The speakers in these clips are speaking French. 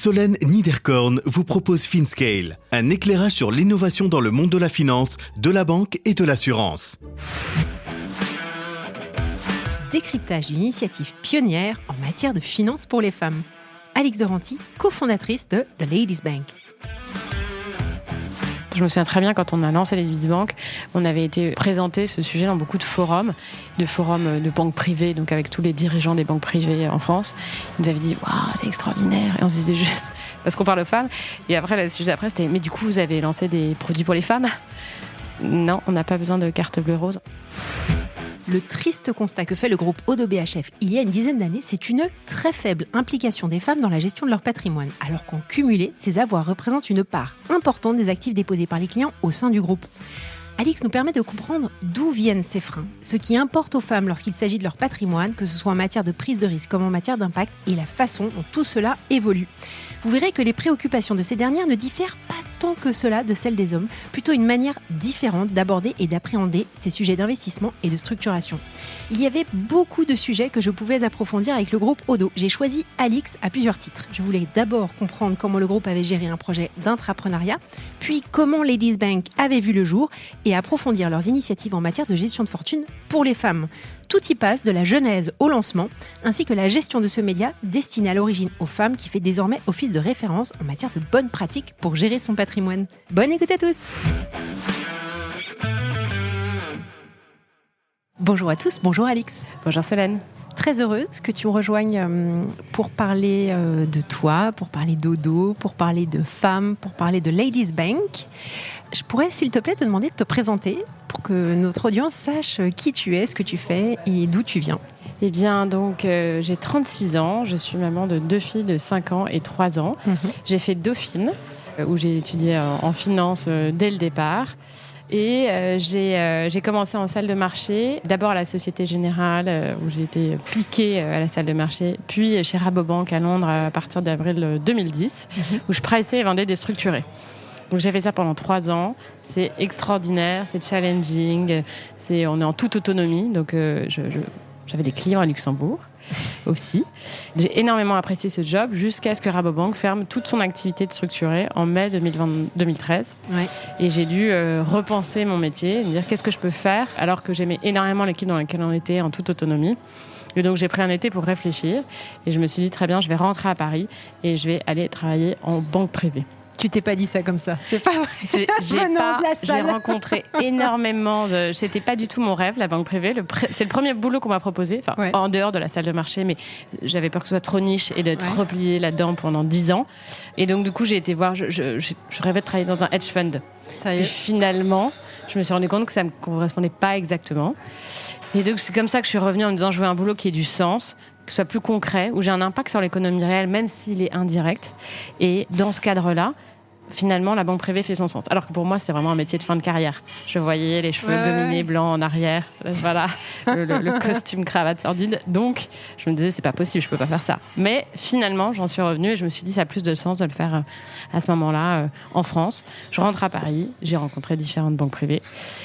Solène Niederkorn vous propose FinScale, un éclairage sur l'innovation dans le monde de la finance, de la banque et de l'assurance. Décryptage d'une initiative pionnière en matière de finance pour les femmes. Alix Doranty, cofondatrice de The Ladies Bank. Je me souviens très bien quand on a lancé les Ladies Bank, on avait été présenté ce sujet dans beaucoup de forums de banques privées, donc avec tous les dirigeants des banques privées en France. Ils nous avaient dit « Waouh, c'est extraordinaire !» Et on se disait juste parce qu'on parle aux femmes. Et après, le sujet d'après, c'était « Mais du coup, vous avez lancé des produits pour les femmes ?» Non, on n'a pas besoin de carte bleue rose. Le triste constat que fait le groupe ODDO BHF il y a une dizaine d'années, c'est une très faible implication des femmes dans la gestion de leur patrimoine, alors qu'en cumulé, ces avoirs représentent une part importante des actifs déposés par les clients au sein du groupe. Alix nous permet de comprendre d'où viennent ces freins, ce qui importe aux femmes lorsqu'il s'agit de leur patrimoine, que ce soit en matière de prise de risque comme en matière d'impact, et la façon dont tout cela évolue. Vous verrez que les préoccupations de ces dernières ne diffèrent pas tant que cela de celles des hommes, plutôt une manière différente d'aborder et d'appréhender ces sujets d'investissement et de structuration. Il y avait beaucoup de sujets que je pouvais approfondir avec le groupe ODDO. J'ai choisi Alix à plusieurs titres. Je voulais d'abord comprendre comment le groupe avait géré un projet d'intrapreneuriat, puis comment Ladies Bank avait vu le jour et approfondir leurs initiatives en matière de gestion de fortune pour les femmes. Tout y passe, de la genèse au lancement, ainsi que la gestion de ce média destiné à l'origine aux femmes qui fait désormais office de référence en matière de bonnes pratiques pour gérer son patrimoine. Bonne écoute à tous! Bonjour à tous, bonjour Alix. Bonjour Solène. Très heureuse que tu me rejoignes pour parler de toi, pour parler d'ODDO, pour parler de femmes, pour parler de Ladies Bank. Je pourrais, s'il te plaît, te demander de te présenter pour que notre audience sache qui tu es, ce que tu fais et d'où tu viens. Eh bien, donc, j'ai 36 ans, je suis maman de 2 filles de 5 ans et 3 ans. J'ai fait Dauphine, où j'ai étudié en finance dès le départ. Et j'ai commencé en salle de marché, d'abord à la Société Générale, où j'ai été piquée à la salle de marché, puis chez Rabobank à Londres à partir d'avril 2010, où je pricais et vendais des structurés. Donc j'ai fait ça pendant 3 ans. C'est extraordinaire, c'est challenging, on est en toute autonomie. Donc j'avais des clients à Luxembourg aussi. J'ai énormément apprécié ce job jusqu'à ce que Rabobank ferme toute son activité de structuré en mai 2013. Ouais. Et j'ai dû repenser mon métier, me dire qu'est-ce que je peux faire alors que j'aimais énormément l'équipe dans laquelle on était en toute autonomie. Et donc j'ai pris un été pour réfléchir et je me suis dit très bien, je vais rentrer à Paris et je vais aller travailler en banque privée. Tu t'es pas dit ça comme ça, c'est pas vrai. J'ai rencontré énormément c'était pas du tout mon rêve, la banque privée. C'est le premier boulot qu'on m'a proposé, en dehors de la salle de marché, mais j'avais peur que ce soit trop niche et d'être repliée là-dedans pendant 10 ans. Et donc du coup, j'ai été voir, je rêvais de travailler dans un hedge fund. Sérieux ? Et finalement, je me suis rendu compte que ça me correspondait pas exactement. Et donc c'est comme ça que je suis revenue en me disant, je veux un boulot qui ait du sens, que ce soit plus concret, où j'ai un impact sur l'économie réelle, même s'il est indirect. Et dans ce cadre-là, finalement, la banque privée fait son sens. Alors que pour moi, c'était vraiment un métier de fin de carrière. Je voyais les cheveux gominés blancs en arrière, voilà, le costume cravate sordide. Donc, je me disais, c'est pas possible, je peux pas faire ça. Mais finalement, j'en suis revenue et je me suis dit, ça a plus de sens de le faire à ce moment-là en France. Je rentre à Paris, j'ai rencontré différentes banques privées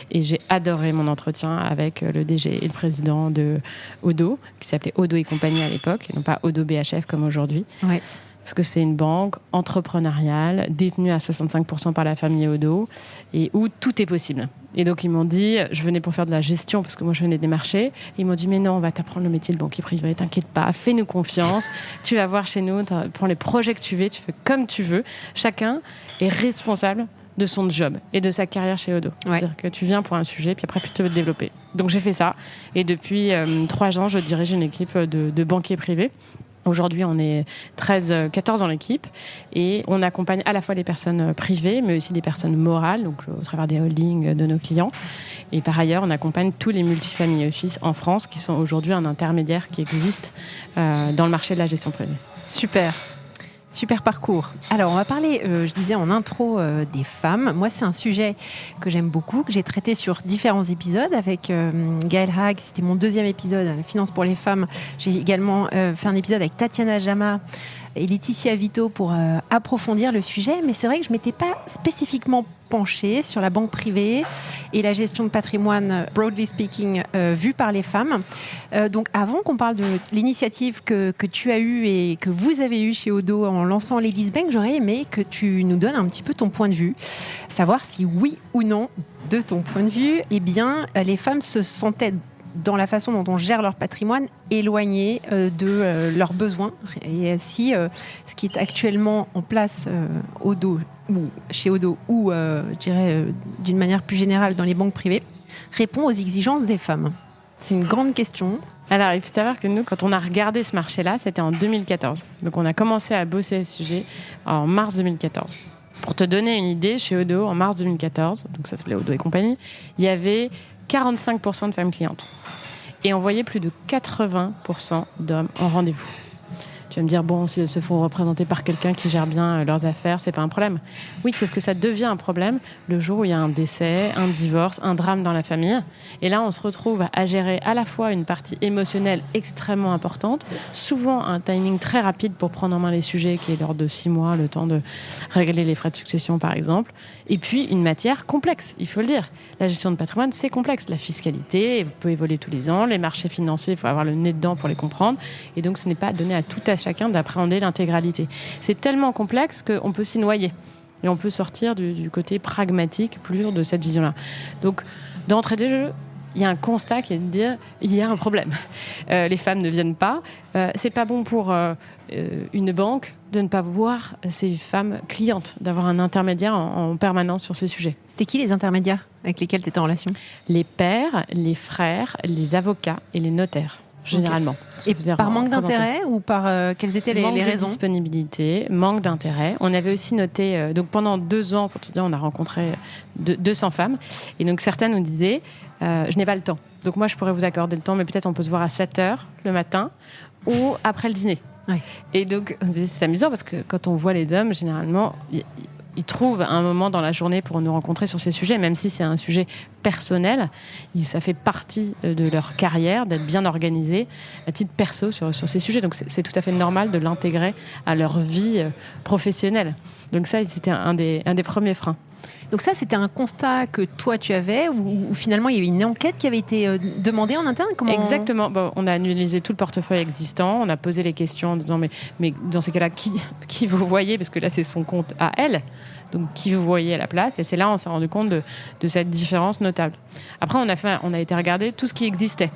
et j'ai adoré mon entretien avec le DG et le président de ODDO, qui s'appelait ODDO et compagnie à l'époque, et non pas ODDO BHF comme aujourd'hui. Ouais. Parce que c'est une banque entrepreneuriale détenue à 65% par la famille ODDO et où tout est possible. Et donc, ils m'ont dit, je venais pour faire de la gestion parce que moi, je venais des marchés. Et ils m'ont dit, mais non, on va t'apprendre le métier de banquier privé, t'inquiète pas, fais-nous confiance. Tu vas voir chez nous, prends les projets que tu veux, tu fais comme tu veux. Chacun est responsable de son job et de sa carrière chez ODDO. Ouais. C'est-à-dire que tu viens pour un sujet, puis après, tu veux te développer. Donc, j'ai fait ça. Et depuis 3 ans, je dirige une équipe de banquiers privés. Aujourd'hui, on est 14 dans l'équipe et on accompagne à la fois les personnes privées, mais aussi des personnes morales, donc au travers des holdings de nos clients. Et par ailleurs, on accompagne tous les multifamily office en France qui sont aujourd'hui un intermédiaire qui existe dans le marché de la gestion privée. Super parcours. Alors, on va parler, je disais en intro, des femmes. Moi, c'est un sujet que j'aime beaucoup, que j'ai traité sur différents épisodes avec Gaëlle Haag. C'était mon 2e épisode, la finance pour les femmes. J'ai également fait un épisode avec Tatiana Jama et Laetitia Vito pour approfondir le sujet. Mais c'est vrai que je ne m'étais pas spécifiquement penchée sur la banque privée et la gestion de patrimoine, broadly speaking, vue par les femmes. Donc avant qu'on parle de l'initiative que tu as eue et que vous avez eue chez Odo en lançant Ladies Bank, j'aurais aimé que tu nous donnes un petit peu ton point de vue. Savoir si oui ou non, de ton point de vue, eh bien, les femmes se sentaient dans la façon dont on gère leur patrimoine, éloigné de leurs besoins. Et si ce qui est actuellement en place chez Odo, ou je dirais d'une manière plus générale dans les banques privées, répond aux exigences des femmes. C'est une grande question. Alors, il faut savoir que nous, quand on a regardé ce marché-là, c'était en 2014. Donc, on a commencé à bosser à ce sujet en mars 2014. Pour te donner une idée, chez Odo, en mars 2014, donc ça s'appelait Odo et compagnie, il y avait 45% de femmes clientes. Et on voyait plus de 80% d'hommes en rendez-vous. Tu vas me dire, bon, si elles se font représenter par quelqu'un qui gère bien leurs affaires, c'est pas un problème. Oui, sauf que ça devient un problème le jour où il y a un décès, un divorce, un drame dans la famille. Et là, on se retrouve à gérer à la fois une partie émotionnelle extrêmement importante, souvent un timing très rapide pour prendre en main les sujets, qui est l'ordre de 6 mois, le temps de régler les frais de succession, par exemple. Et puis, une matière complexe, il faut le dire. La gestion de patrimoine, c'est complexe. La fiscalité peut évoluer tous les ans. Les marchés financiers, il faut avoir le nez dedans pour les comprendre. Et donc, ce n'est pas donné à tout à chacun d'appréhender l'intégralité. C'est tellement complexe qu'on peut s'y noyer. Et on peut sortir du côté pragmatique, pur de cette vision-là. Donc, d'entrée de jeu, il y a un constat qui est de dire il y a un problème. Les femmes ne viennent pas. C'est pas bon pour une banque de ne pas voir ces femmes clientes, d'avoir un intermédiaire en permanence sur ces sujets. C'était qui les intermédiaires avec lesquels tu étais en relation ? Les pères, les frères, les avocats et les notaires. Généralement. Okay. Et par manque d'intérêt ou par quelles étaient les raisons ? Manque de disponibilité, manque d'intérêt. On avait aussi noté, donc pendant 2 ans, pour te dire, on a rencontré 200 femmes. Et donc certaines nous disaient, je n'ai pas le temps. Donc moi, je pourrais vous accorder le temps, mais peut-être on peut se voir à 7h le matin ou après le dîner. Ouais. Et donc, c'est amusant parce que quand on voit les hommes, généralement, ils trouvent un moment dans la journée pour nous rencontrer sur ces sujets, même si c'est un sujet personnel. Ça fait partie de leur carrière d'être bien organisé à titre perso sur ces sujets. Donc c'est tout à fait normal de l'intégrer à leur vie professionnelle. Donc ça, c'était un des premiers freins. Donc ça, c'était un constat que toi, tu avais, ou finalement, il y avait une enquête qui avait été demandée en interne ? Exactement. Bon, on a analysé tout le portefeuille existant, on a posé les questions en disant, mais dans ces cas-là, qui vous voyez ? Parce que là, c'est son compte à elle. Donc, qui vous voyez à la place ? Et c'est là on s'est rendu compte de cette différence notable. Après, on a été regarder tout ce qui existait,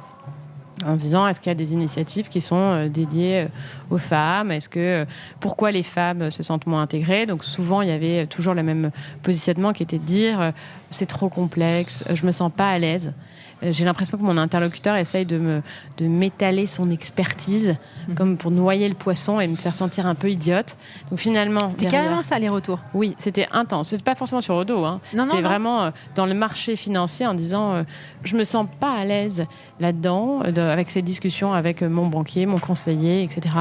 en se disant, est-ce qu'il y a des initiatives qui sont dédiées aux femmes ? Pourquoi les femmes se sentent moins intégrées ? Donc souvent, il y avait toujours le même positionnement qui était de dire, c'est trop complexe, je me sens pas à l'aise. J'ai l'impression que mon interlocuteur essaye de m'étaler son expertise, comme pour noyer le poisson et me faire sentir un peu idiote. Donc finalement... C'était carrément ça, les retours. Oui, c'était intense. C'était pas forcément sur Odo. Hein. C'était vraiment dans le marché financier en disant, je me sens pas à l'aise là-dedans, avec ces discussions avec mon banquier, mon conseiller, etc.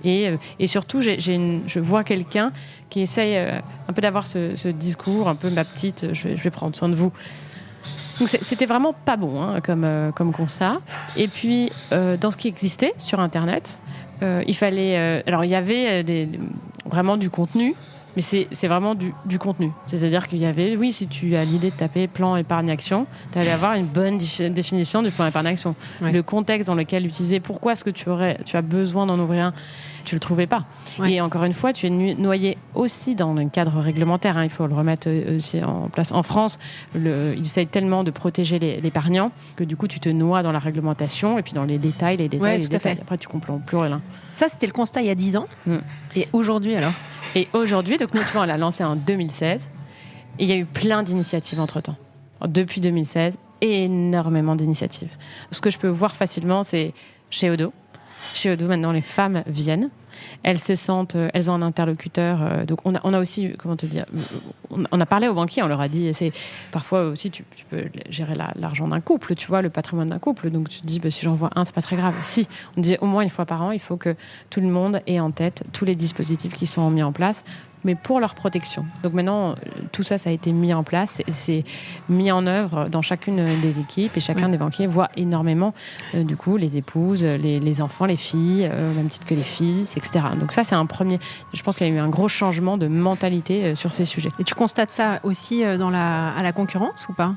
Et surtout, je vois quelqu'un qui essaye un peu d'avoir ce discours, un peu ma petite, je vais prendre soin de vous. Donc c'était vraiment pas bon comme constat. Et puis, dans ce qui existait sur Internet, il fallait... alors, il y avait vraiment du contenu, mais c'est vraiment du contenu. C'est-à-dire qu'il y avait... Oui, si tu as l'idée de taper plan épargne-action, tu allais avoir une bonne définition du plan épargne-action. Ouais. Le contexte dans lequel l'utiliser, pourquoi est-ce que tu as besoin d'en ouvrir un, tu le trouvais pas. Ouais. Et encore une fois, tu es noyé aussi dans le cadre réglementaire. Hein, il faut le remettre aussi en place. En France, ils essayent tellement de protéger l'épargnant que du coup, tu te noies dans la réglementation et puis dans les détails. Ouais, tout à fait. Après, tu comprends plus rien. Ça, c'était le constat il y a 10 ans. Et aujourd'hui, alors ? Et aujourd'hui, donc nous, tu vois, on l'a lancé en 2016. Et il y a eu plein d'initiatives entre-temps. Depuis 2016, énormément d'initiatives. Ce que je peux voir facilement, c'est chez Odo. Chez Odo, maintenant, les femmes viennent. Elles se sentent, elles ont un interlocuteur. Donc, on a aussi, comment te dire, on a parlé aux banquiers, on leur a dit, c'est parfois aussi, tu peux gérer l'argent d'un couple, tu vois, le patrimoine d'un couple. Donc, tu te dis, si j'en vois un, c'est pas très grave. Si, on disait au moins une fois par an, il faut que tout le monde ait en tête tous les dispositifs qui sont mis en place, mais pour leur protection. Donc maintenant, tout ça, ça a été mis en place, c'est mis en œuvre dans chacune des équipes et chacun des banquiers voit énormément, du coup, les épouses, les enfants, les filles, au même titre que les fils, etc. etc. Donc ça, c'est un premier... Je pense qu'il y a eu un gros changement de mentalité sur ces sujets. Et tu constates ça aussi à la concurrence ou pas ?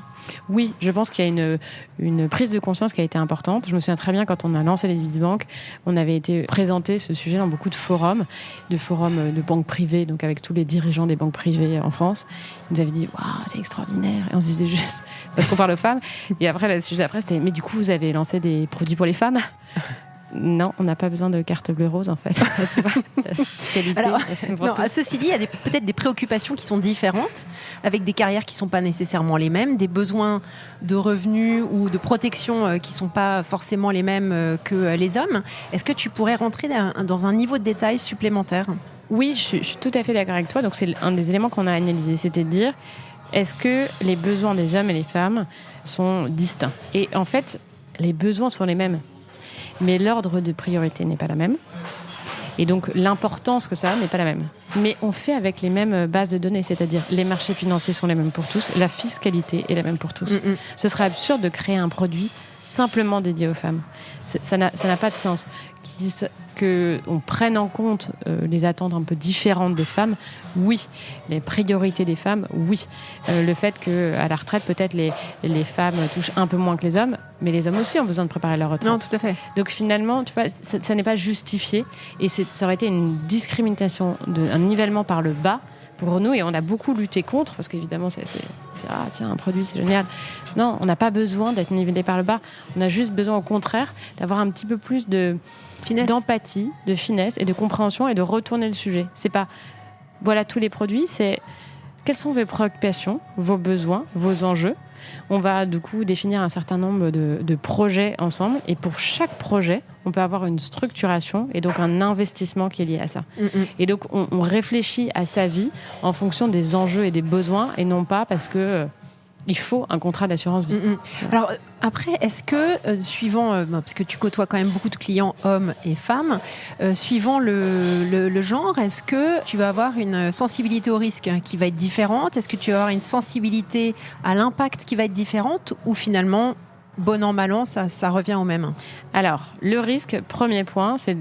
Oui, je pense qu'il y a une prise de conscience qui a été importante. Je me souviens très bien quand on a lancé les banques, on avait été présenté ce sujet dans beaucoup de forums de banques privées, donc avec tous les dirigeants des banques privées en France. Ils nous avaient dit « Waouh, c'est extraordinaire !» Et on se disait juste « Parce qu'on parle aux femmes ». Et après, le sujet d'après, c'était « Mais du coup, vous avez lancé des produits pour les femmes ?» Non, on n'a pas besoin de carte bleue-rose, en fait. Tu vois, la fiscalité, Alors, pour tous. ceci dit, il y a peut-être des préoccupations qui sont différentes, avec des carrières qui ne sont pas nécessairement les mêmes, des besoins de revenus ou de protection qui ne sont pas forcément les mêmes que les hommes. Est-ce que tu pourrais rentrer dans un niveau de détail supplémentaire ? Oui, je suis tout à fait d'accord avec toi. Donc, c'est un des éléments qu'on a analysé, c'était de dire, est-ce que les besoins des hommes et des femmes sont distincts ? Et en fait, les besoins sont les mêmes. Mais l'ordre de priorité n'est pas la même. Et donc, l'importance que ça a n'est pas la même. Mais on fait avec les mêmes bases de données, c'est-à-dire les marchés financiers sont les mêmes pour tous, la fiscalité est la même pour tous. Ce serait absurde de créer un produit simplement dédié aux femmes. Ça n'a pas de sens. Qu'on prenne en compte les attentes un peu différentes des femmes, oui. Les priorités des femmes, oui. Le fait qu'à la retraite, peut-être les femmes touchent un peu moins que les hommes, mais les hommes aussi ont besoin de préparer leur retraite. Non, tout à fait. Donc finalement, tu vois, ça n'est pas justifié et ça aurait été une discrimination, un nivellement par le bas pour nous, et on a beaucoup lutté contre, parce qu'évidemment, c'est ah tiens, un produit, c'est génial. Non, on n'a pas besoin d'être nivellé par le bas. On a juste besoin, au contraire, d'avoir un petit peu plus d'empathie, de finesse et de compréhension et de retourner le sujet. C'est pas voilà tous les produits, c'est quelles sont vos préoccupations, vos besoins, vos enjeux. On va du coup définir un certain nombre de projets ensemble, et pour chaque projet, on peut avoir une structuration et donc un investissement qui est lié à ça. Et donc on réfléchit à sa vie en fonction des enjeux et des besoins, et non pas parce que il faut un contrat d'assurance vie. Alors après, est-ce que, suivant, parce que tu côtoies quand même beaucoup de clients hommes et femmes, suivant le genre, est-ce que tu vas avoir une sensibilité au risque qui va être différente ? Est-ce que tu vas avoir une sensibilité à l'impact qui va être différente ? Ou finalement, bon an, mal an, ça revient au même ? Alors, le risque, premier point, c'est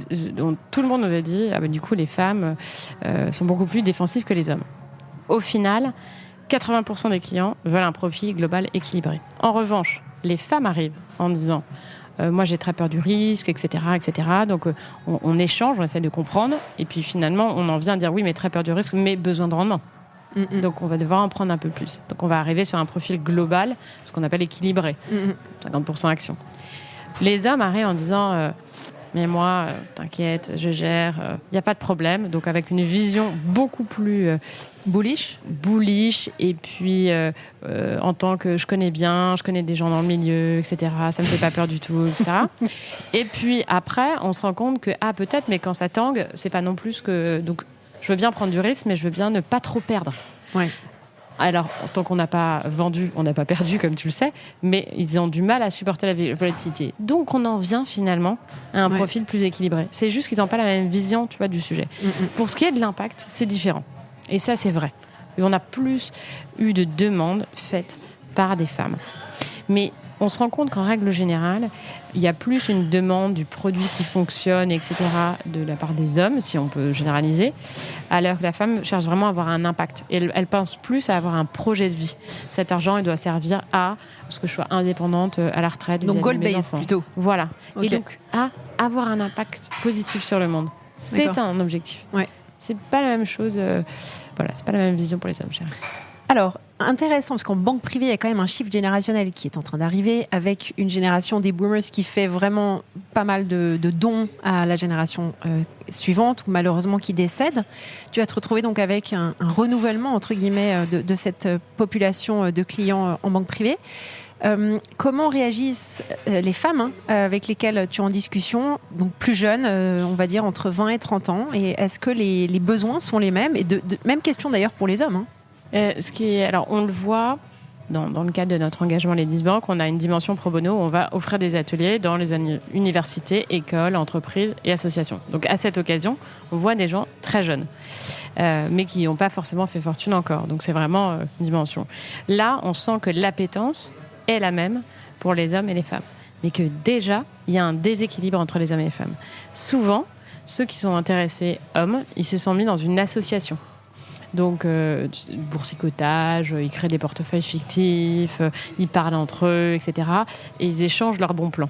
tout le monde nous a dit, du coup, les femmes sont beaucoup plus défensives que les hommes. Au final, 80% des clients veulent un profil global équilibré. En revanche, les femmes arrivent en disant moi j'ai très peur du risque, etc. etc. Donc on échange, on essaie de comprendre, et puis finalement on en vient à dire oui mais très peur du risque, mais besoin de rendement. Donc on va devoir en prendre un peu plus. Donc on va arriver sur un profil global, ce qu'on appelle équilibré, 50% action. Les hommes arrivent en disant mais moi, t'inquiète, je gère, il n'y a pas de problème. Donc avec une vision beaucoup plus bullish, et puis en tant que je connais des gens dans le milieu, etc. Ça me fait pas peur du tout, etc. Et puis après, on se rend compte que peut-être, mais quand ça tangue, c'est pas non plus que. Donc je veux bien prendre du risque, mais je veux bien ne pas trop perdre. Ouais. Alors, tant qu'on n'a pas vendu, on n'a pas perdu, comme tu le sais, mais ils ont du mal à supporter la volatilité. Donc, on en vient finalement à un profil plus équilibré. C'est juste qu'ils n'ont pas la même vision, tu vois, du sujet. Pour ce qui est de l'impact, c'est différent. Et ça, c'est vrai. Et on a plus eu de demandes faites par des femmes. Mais on se rend compte qu'en règle générale, il y a plus une demande du produit qui fonctionne, etc., de la part des hommes, si on peut généraliser, alors que la femme cherche vraiment à avoir un impact. Et elle pense plus à avoir un projet de vie. Cet argent, il doit servir à ce que je sois indépendante à la retraite. Donc goal-based mes enfants. Plutôt. Voilà. Okay. Et donc, à avoir un impact positif sur le monde. C'est D'accord. un objectif. Ouais. C'est pas la même chose. Voilà, c'est pas la même vision pour les hommes, chérie. Alors, intéressant, parce qu'en banque privée, il y a quand même un shift générationnel qui est en train d'arriver, avec une génération des boomers qui fait vraiment pas mal de dons à la génération suivante, ou malheureusement qui décède. Tu vas te retrouver donc avec un renouvellement, entre guillemets, de cette population de clients en banque privée. Comment réagissent les femmes avec lesquelles tu es en discussion, donc plus jeunes, on va dire entre 20 et 30 ans, et est-ce que les besoins sont les mêmes ? Et même question d'ailleurs pour les hommes. Alors, on le voit dans le cadre de notre engagement Ladies Bank, on a une dimension pro bono où on va offrir des ateliers dans les universités, écoles, entreprises et associations. Donc, à cette occasion, on voit des gens très jeunes, mais qui n'ont pas forcément fait fortune encore. Donc, c'est vraiment une dimension. Là, on sent que l'appétence est la même pour les hommes et les femmes, mais que déjà, il y a un déséquilibre entre les hommes et les femmes. Souvent, ceux qui sont intéressés, hommes, ils se sont mis dans une association. Donc, boursicotage, ils créent des portefeuilles fictifs, ils parlent entre eux, etc. Et ils échangent leurs bons plans.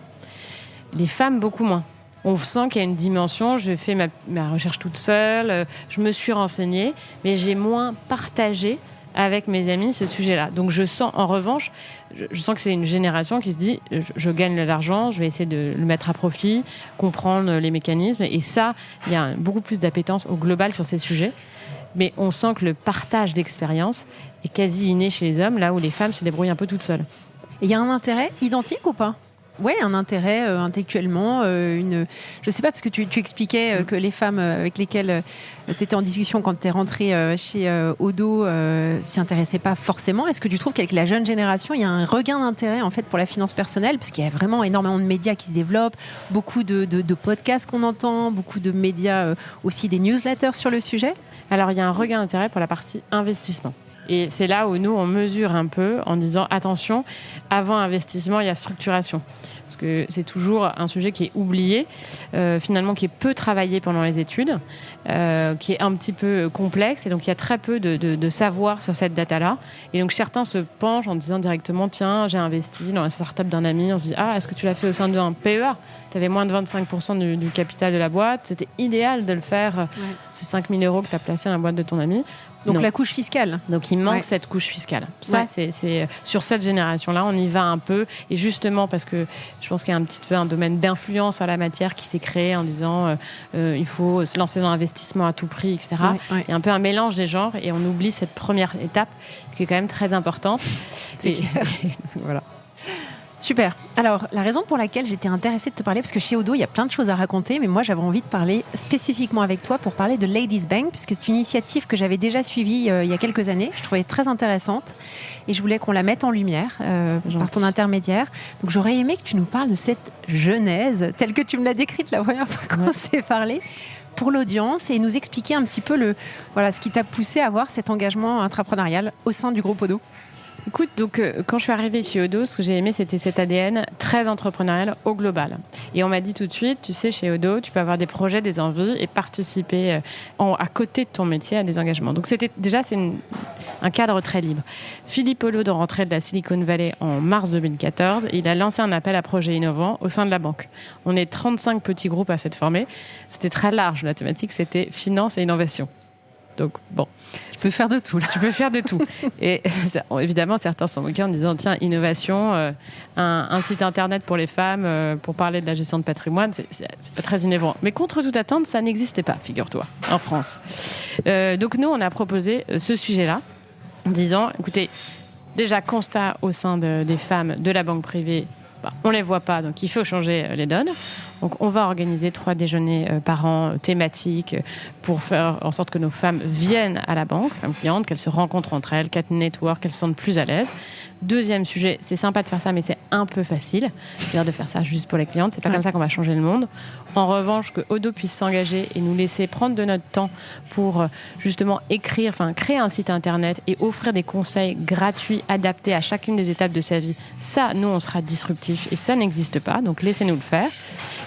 Les femmes, beaucoup moins. On sent qu'il y a une dimension, je fais ma recherche toute seule, je me suis renseignée, mais j'ai moins partagé avec mes amis ce sujet-là. Donc je sens, en revanche, je sens que c'est une génération qui se dit, je gagne de l'argent, je vais essayer de le mettre à profit, comprendre les mécanismes. Et ça, il y a beaucoup plus d'appétence au global sur ces sujets. Mais on sent que le partage d'expérience est quasi inné chez les hommes, là où les femmes se débrouillent un peu toutes seules. Il y a un intérêt identique ou pas ? Oui, un intérêt intellectuellement. Je ne sais pas, parce que tu expliquais que les femmes avec lesquelles tu étais en discussion quand tu es rentrée chez Odo s'y intéressaient pas forcément. Est-ce que tu trouves qu'avec la jeune génération, il y a un regain d'intérêt en fait, pour la finance personnelle ? Parce qu'il y a vraiment énormément de médias qui se développent, beaucoup de podcasts qu'on entend, beaucoup de médias aussi, des newsletters sur le sujet. Alors, il y a un regain d'intérêt pour la partie investissement. Et c'est là où nous, on mesure un peu en disant, attention, avant investissement, il y a structuration. Parce que c'est toujours un sujet qui est oublié, finalement, qui est peu travaillé pendant les études, qui est un petit peu complexe. Et donc, il y a très peu de savoir sur cette data-là. Et donc, certains se penchent en disant directement, tiens, j'ai investi dans la start-up d'un ami. On se dit, est-ce que tu l'as fait au sein d'un PEA ? Tu avais moins de 25% du capital de la boîte. C'était idéal de le faire. C'est 5 000 € que tu as placé dans la boîte de ton ami. Donc non. La couche fiscale. Donc il manque cette couche fiscale. Ça, c'est sur cette génération-là, on y va un peu. Et justement, parce que je pense qu'il y a un petit peu un domaine d'influence à la matière qui s'est créé en disant il faut se lancer dans l'investissement à tout prix, etc. Il y a un peu un mélange des genres et on oublie cette première étape qui est quand même très importante. C'est clair. Voilà. Super. Alors, la raison pour laquelle j'étais intéressée de te parler, parce que chez Odo, il y a plein de choses à raconter, mais moi, j'avais envie de parler spécifiquement avec toi pour parler de Ladies Bank, puisque c'est une initiative que j'avais déjà suivie il y a quelques années. Je trouvais très intéressante et je voulais qu'on la mette en lumière par ton intermédiaire. Donc, j'aurais aimé que tu nous parles de cette genèse, telle que tu me l'as décrite la première fois qu'on s'est parlé, pour l'audience et nous expliquer un petit peu ce qui t'a poussé à avoir cet engagement intrapreneurial au sein du groupe Odo. Écoute, donc quand je suis arrivée chez Odo, ce que j'ai aimé, c'était cet ADN très entrepreneurial au global. Et on m'a dit tout de suite, tu sais, chez Odo, tu peux avoir des projets, des envies et participer à côté de ton métier à des engagements. Donc c'est un cadre très libre. Philippe Hollode, rentré de la Silicon Valley en mars 2014, il a lancé un appel à projets innovants au sein de la banque. On est 35 petits groupes à s'être formés. C'était très large, la thématique, c'était finance et innovation. Donc, bon. Tu peux faire de tout, là. Tu peux faire de tout. Et évidemment, certains sont moqués en disant, tiens, innovation, un site internet pour les femmes, pour parler de la gestion de patrimoine, c'est pas très innovant. Mais contre toute attente, ça n'existait pas, figure-toi, en France. Donc, nous, on a proposé ce sujet-là, en disant, écoutez, déjà, constat au sein des femmes de la banque privée, on ne les voit pas, donc il faut changer les donnes. Donc on va organiser 3 déjeuners par an thématiques pour faire en sorte que nos femmes viennent à la banque, femmes clientes, qu'elles se rencontrent entre elles, qu'elles network, qu'elles se sentent plus à l'aise. Deuxième sujet, c'est sympa de faire ça, mais c'est un peu facile. C'est-à-dire de faire ça juste pour les clientes. C'est pas comme ça qu'on va changer le monde. En revanche, que Odo puisse s'engager et nous laisser prendre de notre temps pour justement créer un site internet et offrir des conseils gratuits, adaptés à chacune des étapes de sa vie. Ça, nous, on sera disruptif et ça n'existe pas. Donc laissez-nous le faire.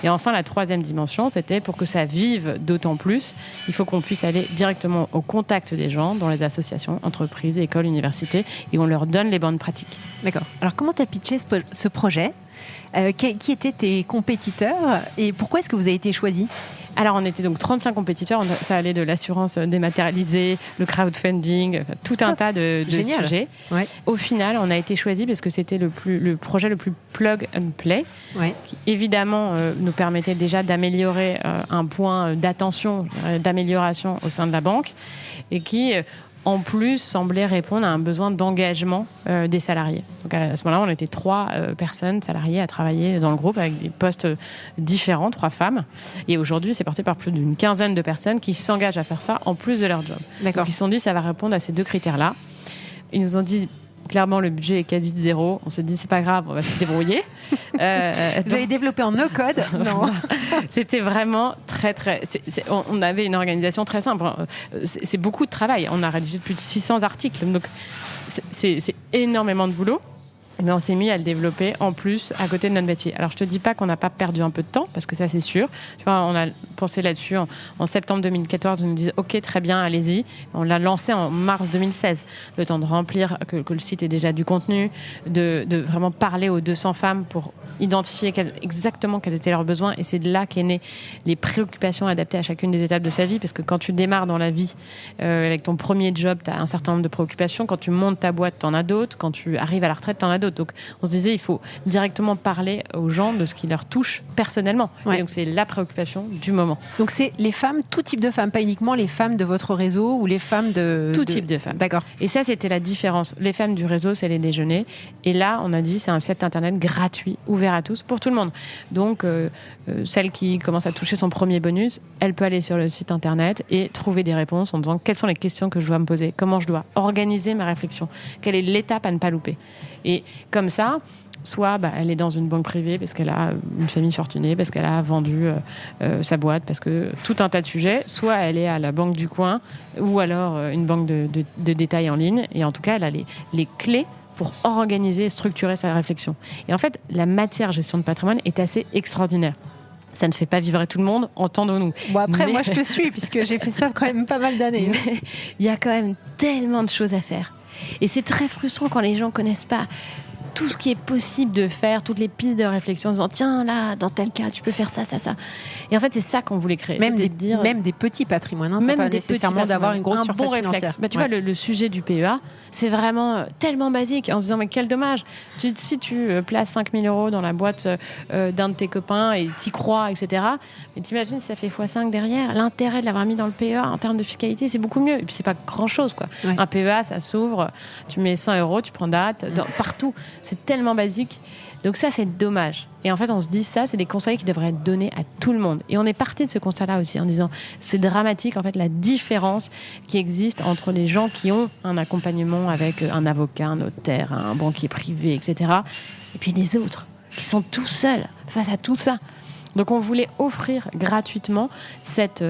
Et enfin, la 3e dimension, c'était pour que ça vive d'autant plus, il faut qu'on puisse aller directement au contact des gens dans les associations, entreprises, écoles, universités, et on leur donne les bonnes pratiques. D'accord. Alors, comment tu as pitché ce projet ? Qui étaient tes compétiteurs et pourquoi est-ce que vous avez été choisis ? Alors, on était donc 35 compétiteurs. Ça allait de l'assurance dématérialisée, le crowdfunding, tout un tas de sujets. Ouais. Au final, on a été choisis parce que c'était le projet le plus plug and play, qui évidemment nous permettait déjà d'améliorer un point d'attention, d'amélioration au sein de la banque et qui en plus semblait répondre à un besoin d'engagement des salariés. Donc à ce moment-là, on était 3 personnes salariées à travailler dans le groupe avec des postes différents, 3 femmes. Et aujourd'hui, c'est porté par plus d'une quinzaine de personnes qui s'engagent à faire ça en plus de leur job. D'accord. Donc ils se sont dit, ça va répondre à ces 2 critères-là. Ils nous ont dit, clairement, le budget est quasi de 0. On s'est dit, c'est pas grave, on va se débrouiller. Vous avez développé en no-code ? Non. C'était vraiment très... on avait une organisation très simple. C'est beaucoup de travail. On a rédigé plus de 600 articles. Donc, c'est énormément de boulot. Mais on s'est mis à le développer en plus à côté de notre métier. Alors je te dis pas qu'on n'a pas perdu un peu de temps, parce que ça c'est sûr. Tu vois, on a pensé là-dessus en septembre 2014. On nous disait ok, très bien, allez-y. On l'a lancé en mars 2016. Le temps de remplir, que le site ait déjà du contenu, de vraiment parler aux 200 femmes pour identifier exactement quels étaient leurs besoins. Et c'est de là qu'est née les préoccupations adaptées à chacune des étapes de sa vie, parce que quand tu démarres dans la vie avec ton premier job, tu as un certain nombre de préoccupations. Quand tu montes ta boîte, tu en as d'autres. Quand tu arrives à la retraite, tu en as d'autres. Donc, on se disait, il faut directement parler aux gens de ce qui leur touche personnellement. Ouais. Et donc, c'est la préoccupation du moment. Donc, c'est les femmes, tout type de femmes, pas uniquement les femmes de votre réseau ou les femmes de... Tout type de femmes. D'accord. Et ça, c'était la différence. Les femmes du réseau, c'est les déjeuners. Et là, on a dit, c'est un site internet gratuit, ouvert à tous, pour tout le monde. Donc, celle qui commence à toucher son premier bonus, elle peut aller sur le site internet et trouver des réponses en disant quelles sont les questions que je dois me poser, comment je dois organiser ma réflexion, quelle est l'étape à ne pas louper. Et comme ça, soit elle est dans une banque privée parce qu'elle a une famille fortunée, parce qu'elle a vendu sa boîte, parce que tout un tas de sujets, soit elle est à la banque du coin ou alors une banque de détail en ligne. Et en tout cas, elle a les clés pour organiser et structurer sa réflexion. Et en fait, la matière gestion de patrimoine est assez extraordinaire. Ça ne fait pas vivre tout le monde, entendons-nous. Bon, après, moi, je te suis, puisque j'ai fait ça quand même pas mal d'années. Il y a quand même tellement de choses à faire. Et c'est très frustrant quand les gens ne connaissent pas tout ce qui est possible de faire, toutes les pistes de réflexion en disant tiens là, dans tel cas, tu peux faire ça, ça, ça. Et en fait, c'est ça qu'on voulait créer. Même des petits patrimoines, hein, même pas des nécessairement d'avoir une grosse surface bon financière. Tu vois, le sujet du PEA, c'est vraiment tellement basique, en se disant mais quel dommage. Si tu places 5 000 € dans la boîte d'un de tes copains et t'y crois, etc. Mais t'imagines si ça fait x5 derrière, l'intérêt de l'avoir mis dans le PEA en termes de fiscalité, c'est beaucoup mieux. Et puis c'est pas grand-chose, quoi. Ouais. Un PEA, ça s'ouvre, tu mets 100 €, tu prends date, partout. C'est tellement basique. Donc ça, c'est dommage. Et en fait, on se dit ça, c'est des conseils qui devraient être donnés à tout le monde. Et on est parti de ce constat-là aussi, en disant c'est dramatique, en fait, la différence qui existe entre les gens qui ont un accompagnement avec un avocat, un notaire, un banquier privé, etc. Et puis les autres, qui sont tout seuls face à tout ça. Donc, on voulait offrir gratuitement cette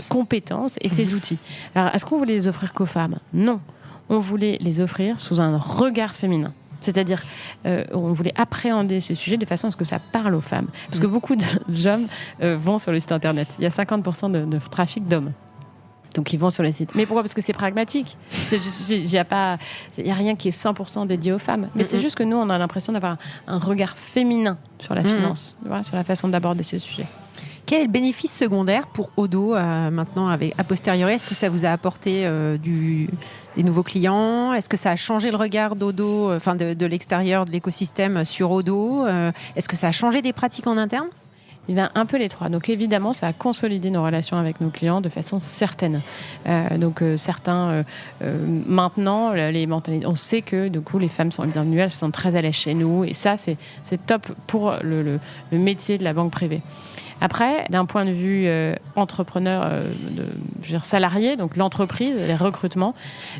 compétence et ces outils. Alors, est-ce qu'on voulait les offrir qu'aux femmes ? Non. On voulait les offrir sous un regard féminin. C'est-à-dire, on voulait appréhender ces sujets de façon à ce que ça parle aux femmes. Parce que beaucoup d'hommes vont sur le site internet. Il y a 50% de trafic d'hommes. Donc, ils vont sur le site. Mais pourquoi ? Parce que c'est pragmatique. Il n'y a rien qui est 100% dédié aux femmes. Mais c'est juste que nous, on a l'impression d'avoir un regard féminin sur la finance, sur la façon d'aborder ces sujets. Quel est le bénéfice secondaire pour Odo maintenant, a posteriori ? Est-ce que ça vous a apporté des nouveaux clients ? Est-ce que ça a changé le regard d'Odo, de l'extérieur de l'écosystème sur Odo ? Est-ce que ça a changé des pratiques en interne ? Eh bien, un peu les trois. Donc, évidemment, ça a consolidé nos relations avec nos clients de façon certaine. Certains, maintenant, les mentalités, on sait que, du coup, les femmes sont bienvenues, elles se sentent très à l'aise chez nous. Et ça, c'est top pour le métier de la banque privée. Après, d'un point de vue entrepreneur, salarié, donc l'entreprise, les recrutements,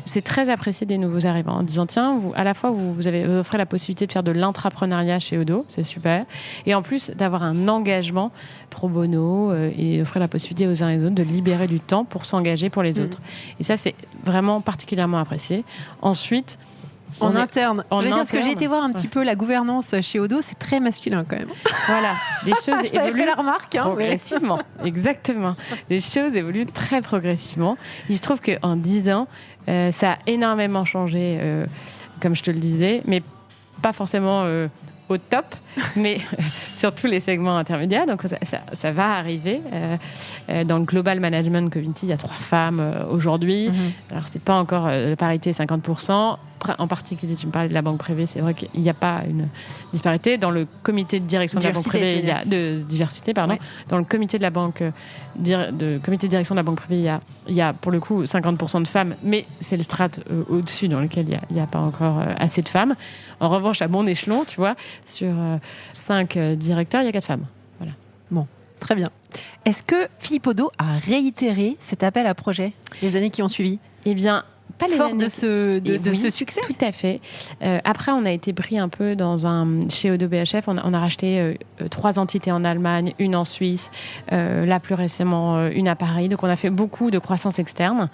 c'est très apprécié des nouveaux arrivants en disant tiens, à la fois vous offrez la possibilité de faire de l'intrapreneuriat chez Odo, c'est super, et en plus d'avoir un engagement pro bono et offrir la possibilité aux uns et aux autres de libérer du temps pour s'engager pour les autres. Et ça, c'est vraiment particulièrement apprécié. Ensuite, en interne. Parce que j'ai été voir un petit peu la gouvernance chez Odo, c'est très masculin quand même. Voilà, les choses je t'avais fait la remarque. Progressivement, exactement. Les choses évoluent très progressivement. Il se trouve qu'en 10 ans, ça a énormément changé, comme je te le disais, mais pas forcément au top, mais sur tous les segments intermédiaires. Donc ça va arriver. Dans le Global Management Committee, il y a 3 femmes aujourd'hui. Alors, c'est pas encore la parité 50%. En particulier, tu me parlais de la banque privée, c'est vrai qu'il n'y a pas une disparité. Dans le comité de direction de la banque privée, il y a de diversité, pardon. Ouais. Dans le comité de comité de direction de la banque privée, il y a pour le coup 50% de femmes, mais c'est le strate au-dessus dans lequel il n'y a pas encore assez de femmes. En revanche, à mon échelon, tu vois, sur 5 directeurs, il y a 4 femmes. Voilà. Bon, très bien. Est-ce que Philippe Odo a réitéré cet appel à projet les années qui ont suivi ? Eh bien, pas les fort mêmes de ce succès. Tout à fait. Après, on a été pris un peu chez Odo BHF. On a racheté 3 entités en Allemagne, une en Suisse, là plus récemment une à Paris. Donc, on a fait beaucoup de croissance externe.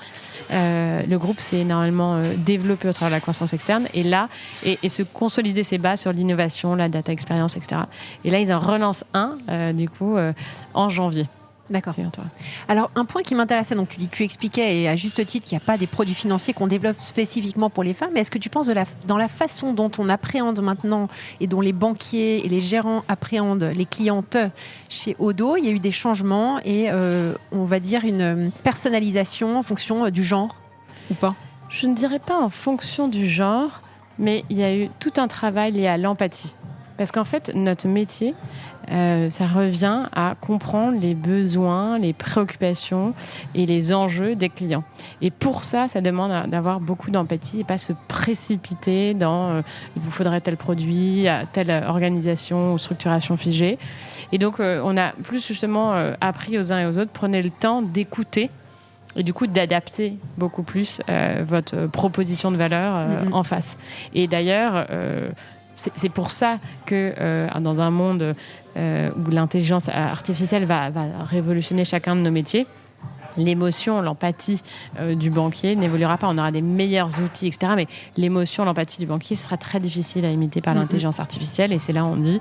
Le groupe s'est énormément développé au travers de la croissance externe et se consolider ses bases sur l'innovation, la data experience, etc. Et là, ils en relancent en janvier. D'accord. Alors, un point qui m'intéressait, donc tu expliquais, et à juste titre, qu'il n'y a pas des produits financiers qu'on développe spécifiquement pour les femmes, mais est-ce que tu penses dans la façon dont on appréhende maintenant et dont les banquiers et les gérants appréhendent les clientes chez Odo, il y a eu des changements et on va dire une personnalisation en fonction du genre ou pas? Je ne dirais pas en fonction du genre, mais il y a eu tout un travail lié à l'empathie. Parce qu'en fait, notre métier, ça revient à comprendre les besoins, les préoccupations et les enjeux des clients. Et pour ça, ça demande d'avoir beaucoup d'empathie et pas se précipiter dans il vous faudrait tel produit, telle organisation ou structuration figée. Et donc, on a plus justement appris aux uns et aux autres, prenez le temps d'écouter et du coup d'adapter beaucoup plus votre proposition de valeur en face. Et d'ailleurs, c'est pour ça que dans un monde où l'intelligence artificielle va révolutionner chacun de nos métiers, l'émotion, l'empathie du banquier n'évoluera pas. On aura des meilleurs outils, etc. Mais l'émotion, l'empathie du banquier sera très difficile à imiter par l'intelligence artificielle. Et c'est là où on dit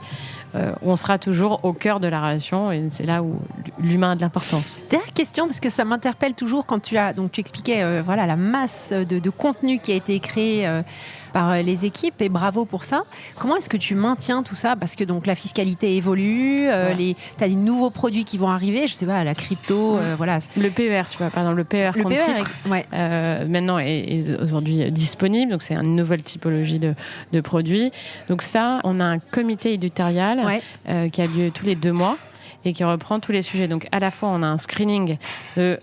on sera toujours au cœur de la relation. Et c'est là où l'humain a de l'importance. Dernière question, parce que ça m'interpelle toujours quand tu expliquais la masse de contenu qui a été créé par les équipes, et bravo pour ça. Comment est-ce que tu maintiens tout ça? Parce que donc la fiscalité évolue, tu as des nouveaux produits qui vont arriver, je sais pas, la crypto, voilà. Le PER, tu vois, par exemple, le PER compte titre, maintenant est aujourd'hui disponible, donc c'est une nouvelle typologie de produits. Donc ça, on a un comité éditorial qui a lieu tous les 2 mois. Et qui reprend tous les sujets. Donc, à la fois, on a un screening de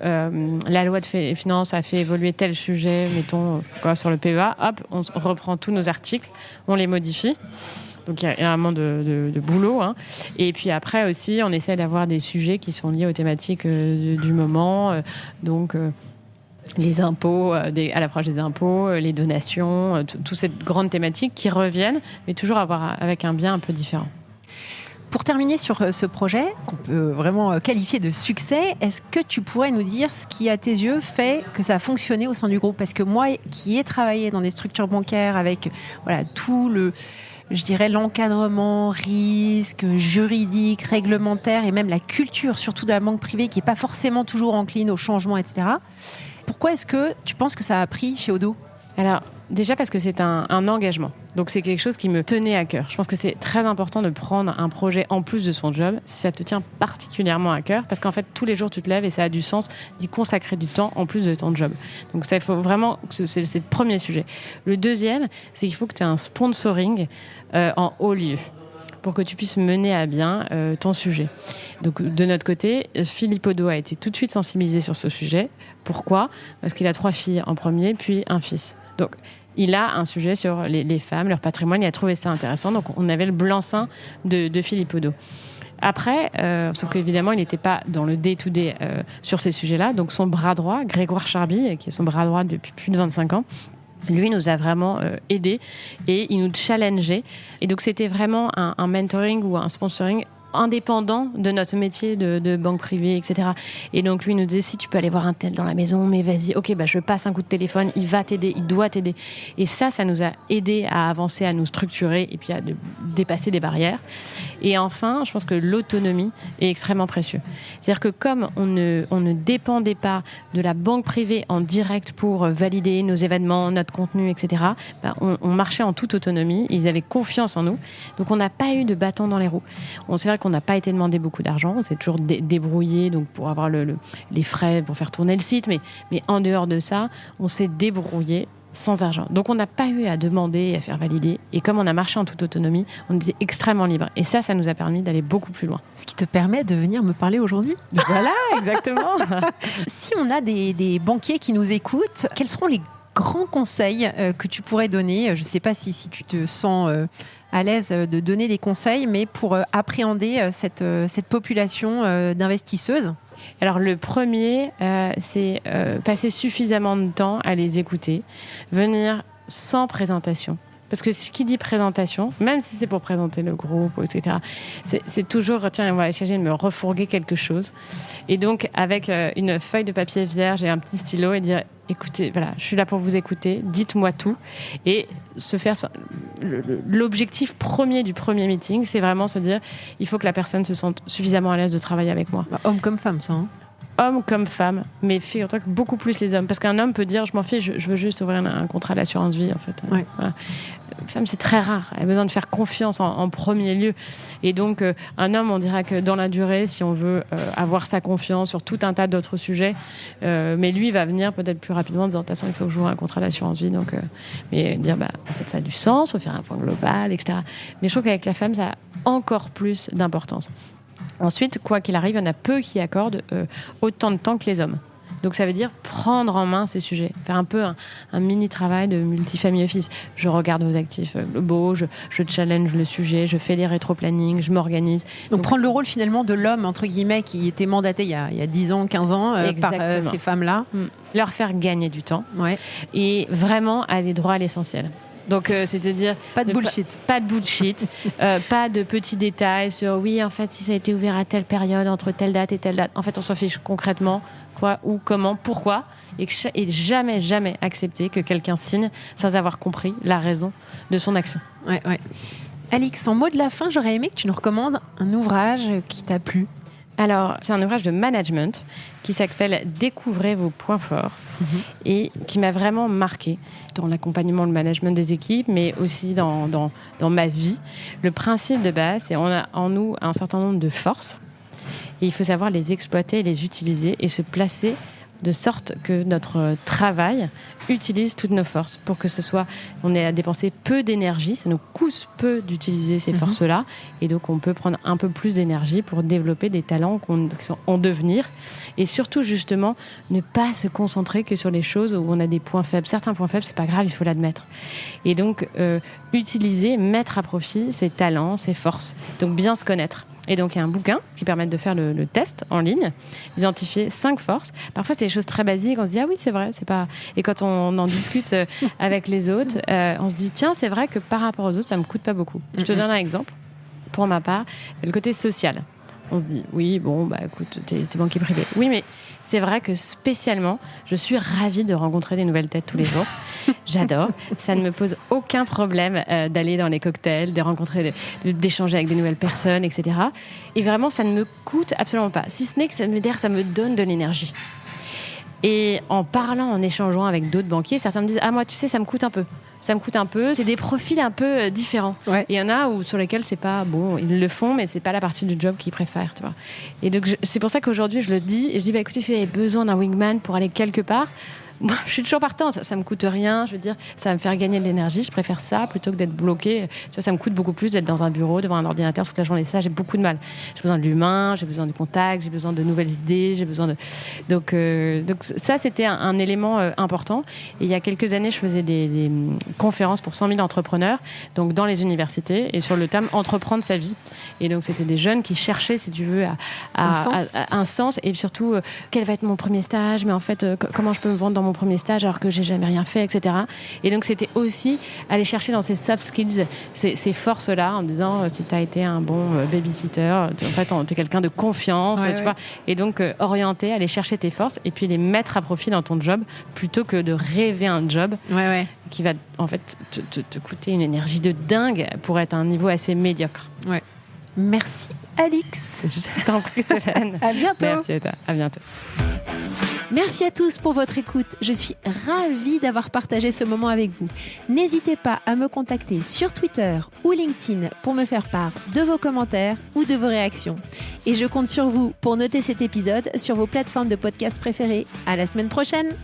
la loi de finances a fait évoluer tel sujet, mettons, sur le PEA. Hop, on reprend tous nos articles, on les modifie. Donc, il y a énormément de boulot. Hein. Et puis après aussi, on essaie d'avoir des sujets qui sont liés aux thématiques du moment. Les impôts, à l'approche des impôts, les donations, toutes ces grandes thématiques qui reviennent, mais toujours avec un biais un peu différent. Pour terminer sur ce projet, qu'on peut vraiment qualifier de succès, est-ce que tu pourrais nous dire ce qui, à tes yeux, fait que ça a fonctionné au sein du groupe? Parce que moi, qui ai travaillé dans des structures bancaires avec tout l'encadrement, risque, juridique, réglementaire et même la culture, surtout de la banque privée, qui n'est pas forcément toujours encline au changement, etc. Pourquoi est-ce que tu penses que ça a pris chez Odo? Alors, déjà parce que c'est un engagement. Donc, c'est quelque chose qui me tenait à cœur. Je pense que c'est très important de prendre un projet en plus de son job, si ça te tient particulièrement à cœur, parce qu'en fait, tous les jours, tu te lèves et ça a du sens d'y consacrer du temps en plus de ton job. Donc, ça, il faut vraiment... C'est le premier sujet. Le deuxième, c'est qu'il faut que tu aies un sponsoring en haut lieu pour que tu puisses mener à bien ton sujet. Donc, de notre côté, Philippe Odo a été tout de suite sensibilisé sur ce sujet. Pourquoi ? Parce qu'il a 3 filles en premier, puis un fils. Donc, il a un sujet sur les femmes, leur patrimoine. Il a trouvé ça intéressant. Donc, on avait le blanc-seing de Philippe Odo. Après, sauf qu'évidemment, il n'était pas dans le day-to-day sur ces sujets-là. Donc, son bras droit, Grégoire Charby, qui est son bras droit depuis plus de 25 ans, lui nous a vraiment aidés et il nous challengeait. Et donc, c'était vraiment un mentoring ou un sponsoring indépendant de notre métier de banque privée, etc. Et donc, lui nous disait, si tu peux aller voir un tel dans la maison, mais vas-y, ok, je passe un coup de téléphone, il va t'aider, il doit t'aider. Et ça nous a aidé à avancer, à nous structurer et puis à dépasser des barrières. Et enfin, je pense que l'autonomie est extrêmement précieuse. C'est-à-dire que comme on ne dépendait pas de la banque privée en direct pour valider nos événements, notre contenu, etc., on marchait en toute autonomie. Ils avaient confiance en nous. Donc, on n'a pas eu de bâton dans les roues. C'est vrai qu'on n'a pas été demandé beaucoup d'argent. On s'est toujours débrouillé donc pour avoir les frais pour faire tourner le site. Mais en dehors de ça, on s'est débrouillé sans argent. Donc, on n'a pas eu à demander et à faire valider. Et comme on a marché en toute autonomie, on était extrêmement libre. Et ça nous a permis d'aller beaucoup plus loin. Ce qui te permet de venir me parler aujourd'hui. Voilà, exactement. Si on a des banquiers qui nous écoutent, quels seront les grands conseils que tu pourrais donner? Je ne sais pas si tu te sens à l'aise de donner des conseils, mais pour appréhender cette population d'investisseuses. Alors le premier, c'est passer suffisamment de temps à les écouter, venir sans présentation. Parce que ce qui dit présentation, même si c'est pour présenter le groupe, etc., c'est toujours, tiens, on va aller chercher de me refourguer quelque chose. Et donc, avec une feuille de papier vierge et un petit stylo, et dire, écoutez, voilà, je suis là pour vous écouter, dites-moi tout. Et se faire... L'objectif premier du premier meeting, c'est vraiment se dire, il faut que la personne se sente suffisamment à l'aise de travailler avec moi. Homme comme femme, ça, hein. Hommes comme femmes, mais figure-toi que beaucoup plus les hommes. Parce qu'un homme peut dire, je m'en fiche, je veux juste ouvrir un contrat d'assurance vie, en fait. Ouais. Voilà. Une femme, c'est très rare. Elle a besoin de faire confiance en premier lieu. Et donc, un homme, on dira que dans la durée, si on veut avoir sa confiance sur tout un tas d'autres sujets, mais lui, il va venir peut-être plus rapidement en disant, de toute façon, il faut que je ouvre un contrat d'assurance vie. Donc, mais dire, en fait, ça a du sens, il faut faire un point global, etc. Mais je trouve qu'avec la femme, ça a encore plus d'importance. Ensuite, quoi qu'il arrive, il y en a peu qui accordent autant de temps que les hommes. Donc ça veut dire prendre en main ces sujets, faire un peu un mini-travail de multifamily office. Je regarde vos actifs globaux, je challenge le sujet, je fais des rétro-plannings, je m'organise. Donc prendre le rôle finalement de l'homme, entre guillemets, qui était mandaté il y a 10 ans, 15 ans par ces femmes-là. Leur faire gagner du temps, ouais. Et vraiment aller droit à l'essentiel. Donc, c'est-à-dire... Pas de bullshit. Pas de bullshit. Pas de petits détails sur, oui, en fait, si ça a été ouvert à telle période, entre telle date et telle date. En fait, on s'en fiche concrètement, quoi, où, comment, pourquoi. Et jamais, jamais accepter que quelqu'un signe sans avoir compris la raison de son action. Ouais. Alix, en mot de la fin, j'aurais aimé que tu nous recommandes un ouvrage qui t'a plu. Alors, c'est un ouvrage de management qui s'appelle « Découvrez vos points forts » et qui m'a vraiment marqué dans l'accompagnement, le management des équipes, mais aussi dans ma vie. Le principe de base, c'est qu'on a en nous un certain nombre de forces et il faut savoir les exploiter, les utiliser et se placer de sorte que notre travail utilise toutes nos forces pour que ce soit, on ait à dépenser peu d'énergie, ça nous coûte peu d'utiliser ces forces-là et donc on peut prendre un peu plus d'énergie pour développer des talents qui sont en devenir et surtout justement ne pas se concentrer que sur les choses où on a des points faibles. Certains points faibles, c'est pas grave, il faut l'admettre. Et donc utiliser, mettre à profit ses talents, ses forces. Donc bien se connaître. Et donc, il y a un bouquin qui permet de faire le test en ligne, identifier 5 forces. Parfois, c'est des choses très basiques. On se dit, ah oui, c'est vrai, c'est pas... Et quand on en discute avec les autres, on se dit, tiens, c'est vrai que par rapport aux autres, ça me coûte pas beaucoup. Je te donne un exemple. Pour ma part, le côté social. On se dit, oui, bon, écoute, t'es banquier privé. Oui, mais c'est vrai que spécialement, je suis ravie de rencontrer des nouvelles têtes tous les jours. J'adore. Ça ne me pose aucun problème d'aller dans les cocktails, de rencontrer, d'échanger avec des nouvelles personnes, etc. Et vraiment, ça ne me coûte absolument pas. Si ce n'est que ça me donne de l'énergie. Et en parlant, en échangeant avec d'autres banquiers, certains me disent, ah, moi, tu sais, ça me coûte un peu. C'est des profils un peu différents. Ouais. Et il y en a sur lesquels c'est pas bon, ils le font, mais c'est pas la partie du job qu'ils préfèrent, tu vois. Et donc, c'est pour ça qu'aujourd'hui, je le dis, et je dis, écoutez, si vous avez besoin d'un wingman pour aller quelque part, moi, je suis toujours partante, ça me coûte rien, je veux dire, ça va me faire gagner de l'énergie, je préfère ça plutôt que d'être bloquée. Ça me coûte beaucoup plus d'être dans un bureau, devant un ordinateur toute la journée. Ça, j'ai beaucoup de mal. J'ai besoin de l'humain, j'ai besoin du contact, j'ai besoin de nouvelles idées, j'ai besoin de... Donc ça, c'était un élément important. Et il y a quelques années, je faisais des conférences pour 100 000 entrepreneurs, donc dans les universités, et sur le thème « Entreprendre sa vie ». Et donc, c'était des jeunes qui cherchaient, si tu veux, un sens, et surtout, quel va être mon premier stage, mais en fait, comment je peux me vendre dans mon premier stage alors que j'ai jamais rien fait, etc. Et donc c'était aussi aller chercher dans ces soft skills ces forces-là en disant si tu as été un bon babysitter, en fait t'es quelqu'un de confiance, tu vois. Et donc orienter, aller chercher tes forces et puis les mettre à profit dans ton job plutôt que de rêver un job qui va en fait te coûter une énergie de dingue pour être à un niveau assez médiocre. Ouais. Merci Alix. Je t'en prie Stéphane. À bientôt. Merci à toi. À bientôt. Merci à tous pour votre écoute. Je suis ravie d'avoir partagé ce moment avec vous. N'hésitez pas à me contacter sur Twitter ou LinkedIn pour me faire part de vos commentaires ou de vos réactions. Et je compte sur vous pour noter cet épisode sur vos plateformes de podcast préférées. À la semaine prochaine.